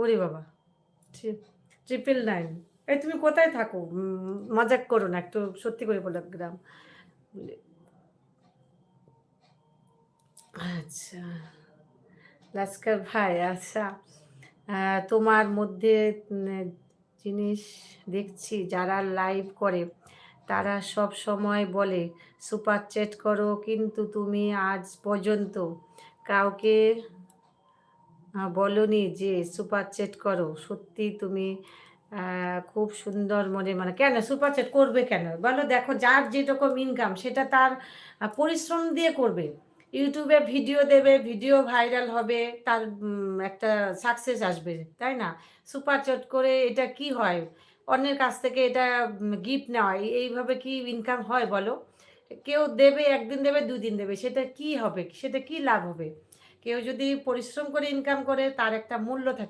ওরে বাবা! 999 এই তুমি কোথায় থাকো? মজাক করো না। একটু সত্যি করে বলো গ্রাম। বলে আচ্ছা, লাস্কার ভাই আচ্ছা। আ তোমার মধ্যে জিনিস দেখছি যারা লাইভ করে তারা সবসময় বলে সুপার চ্যাট করো কিন্তু তুমি আজ পর্যন্ত কাউকে বলোনি যে সুপার চ্যাট করো। সত্যি তুমি খুব সুন্দর মনে কেন সুপার চ্যাট করবে কেন? বলো দেখো যার যেরকম ইনকাম সেটা তার পরিশ্রম দিয়ে করবে। YouTube এ ভিডিও দেবে, ভিডিও ভাইরাল হবে, তার একটা সাকসেস আসবে, তাই না? সুপার চ্যাট করে এটা কি হয়? অন্যের কাছ থেকে এটা গিফট নেওয়া এইভাবে কি ইনকাম হয় বলো? কেউ দেবে ১ দিন দেবে, ২ দিন দেবে। সেটা কি হবে? সেটা কি লাভ হবে? কেউ যদি পরিশ্রম করে ইনকাম করে তার একটা মূল্য থাকে।